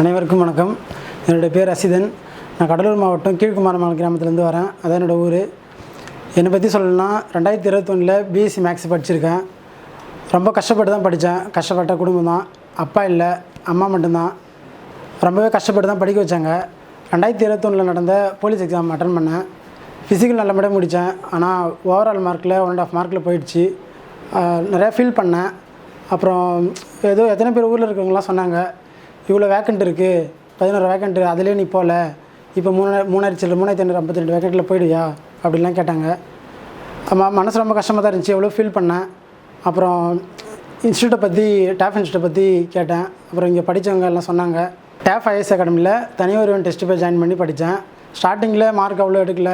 அனைவருக்கும் வணக்கம். என்னுடைய பேர் ASITHAN. நான் கடலூர் மாவட்டம் கீழ்குமாரமலை கிராமத்துலேருந்து வரேன். அதான் என்னோடய ஊர். என்னை பற்றி சொல்லணும்னா 2021 பிஎஸ்சி மேக்ஸ் படிச்சிருக்கேன். ரொம்ப கஷ்டப்பட்டு தான் படித்தேன். கஷ்டப்பட்ட குடும்பம் தான். அப்பா இல்லை, அம்மா மட்டும்தான். ரொம்பவே கஷ்டப்பட்டு தான் படிக்க வச்சாங்க. 2021 நடந்த போலீஸ் எக்ஸாம் அட்டன் பண்ணேன். ஃபிசிக்கல் நல்லபடியாக முடித்தேன். ஆனால் ஓவரால் மார்க்கில் 1.5 மார்க்கில் போயிடுச்சு. நிறையா ஃபீல் பண்ணேன். அப்புறம் ஏதோ எத்தனை பேர் ஊரில் இருக்கிறவங்களாம் சொன்னாங்க, இவ்வளோ வேக்கண்ட் இருக்குது, 11 வேக்கண்ட்டு, அதிலே நீ போகல, இப்போ 3552 வேக்கண்ட்டில் போயிடுவியா அப்படின்லாம் கேட்டாங்க. மனசு ரொம்ப கஷ்டமாக தான் இருந்துச்சு. எவ்வளோ ஃபீல் பண்ணேன். அப்புறம் இன்ஸ்டியூட்டை பற்றி, TAF இன்ஸ்டியூட்டை பற்றி கேட்டேன். அப்புறம் இங்கே படித்தவங்க எல்லாம் சொன்னாங்க. TAF IS அகாடமியில் தனியார் டெஸ்ட்டு போய் ஜாயின் பண்ணி படித்தேன். ஸ்டார்டிங்கில் மார்க் அவ்வளோ எடுக்கல.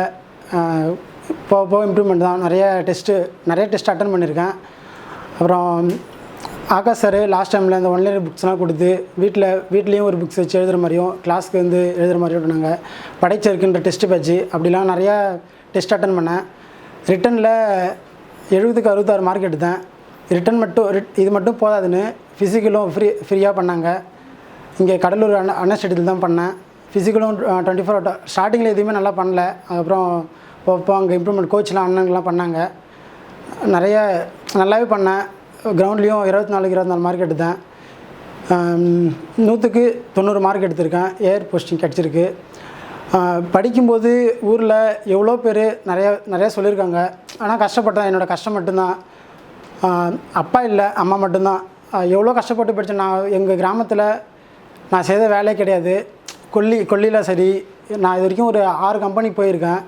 போக இம்ப்ரூவ்மெண்ட் தான். நிறைய டெஸ்ட் அட்டன் பண்ணியிருக்கேன். அப்புறம் ஆகாஷ் சார் லாஸ்ட் டைமில் இந்த ஒன்லைன் புக்ஸ்லாம் கொடுத்து வீட்லேயும் ஒரு புக்ஸ் வச்சு எழுதுகிற மாதிரியும், கிளாஸ்க்கு வந்து எழுதுகிற மாதிரியும் நாங்கள் படைச்சிருக்குன்ற டெஸ்ட்டு பேட்ச்சு அப்படிலாம் நிறையா டெஸ்ட் அட்டன் பண்ணேன். ரிட்டனில் 70க்கு 66 மார்க் எடுத்தேன். இது மட்டும் போதாதுன்னு ஃபிசிக்கலும் ஃப்ரீயாக பண்ணாங்க. இங்கே கடலூர் அன்ஸ்டேடியத்தில் தான் பண்ணேன். ஃபிசிக்கலும் 24 hours. ஸ்டார்டிங்கில் எதுவுமே நல்லா பண்ணல. அதுக்கப்புறம் இப்போ அங்கே இம்ப்ரூவ்மெண்ட் கோச்லாம் அண்ணங்கள்லாம் பண்ணாங்க. நிறைய நல்லாவே பண்ணேன். கிரவுண்ட்லேயும் 24 மார்க் எடுத்தேன். 100க்கு 90 மார்க் எடுத்திருக்கேன். ஏர் போஸ்டிங் கிடச்சிருக்கு. படிக்கும்போது ஊரில் எவ்வளோ பேர் நிறையா சொல்லியிருக்காங்க. ஆனால் கஷ்டப்பட்டேன். என்னோடய கஷ்டம் மட்டும்தான். அப்பா இல்லை, அம்மா மட்டும்தான். எவ்வளோ கஷ்டப்பட்டு படித்தேன். நான் எங்கள் கிராமத்தில் நான் செய்த வேலையே கிடையாது. கொல்லியில் சரி, நான் இது வரைக்கும் ஒரு 6 கம்பெனிக்கு போயிருக்கேன்.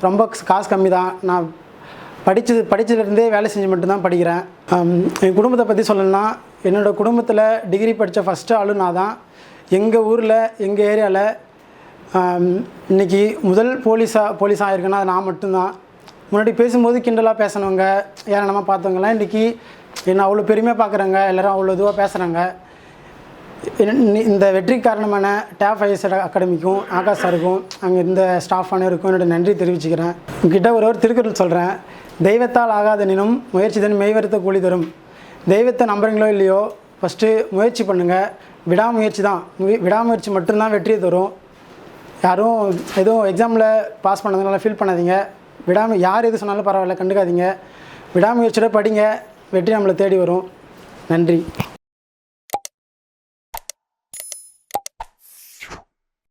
ரொம்ப காசு கம்மி தான். நான் படித்ததுலேருந்தே வேலை செஞ்சு மட்டும்தான் படிக்கிறேன். என் குடும்பத்தை பற்றி சொல்லணும்னா, என்னோடய குடும்பத்தில் டிகிரி படித்த ஃபஸ்ட்டு ஆளு நான் தான். எங்கள் ஊரில், எங்கள் ஏரியாவில் இன்றைக்கி முதல் போலீஸ் ஆகிருக்குன்னா அது நான் மட்டும்தான். முன்னாடி பேசும்போது கிண்டலாக பேசினவங்க, ஏன்னா பார்த்தவங்கலாம் இன்றைக்கி என்னை அவ்வளோ பெருமையாக பார்க்குறாங்க. எல்லோரும் அவ்வளோ இதுவாக பேசுகிறாங்க. இந்த வெற்றிக்கு காரணமான TAF IS அகாடமிக்கும், ஆகாஷ் சாருக்கும், அங்கே இருந்த ஸ்டாஃப் அனைவருக்கும் என்னோடய நன்றி தெரிவிச்சுக்கிறேன். உங்ககிட்ட ஒரு திருக்குறள் சொல்கிறேன். தெய்வத்தால் ஆகாதெனினும் முயற்சிதன் மெய்வருத்த கூலி தரும். தெய்வத்தை நம்புறீங்களோ இல்லையோ, ஃபஸ்ட்டு முயற்சி பண்ணுங்கள். விடாமுயற்சி மட்டும்தான் வெற்றியை தரும். யாரும் எதுவும் எக்ஸாமில் பாஸ் பண்ணதுனால ஃபீல் பண்ணாதீங்க. யார் எது சொன்னாலும் பரவாயில்ல, கண்டுக்காதீங்க. விடாமுயற்சியோட படிங்க. வெற்றி நம்மளை தேடி வரும். நன்றி.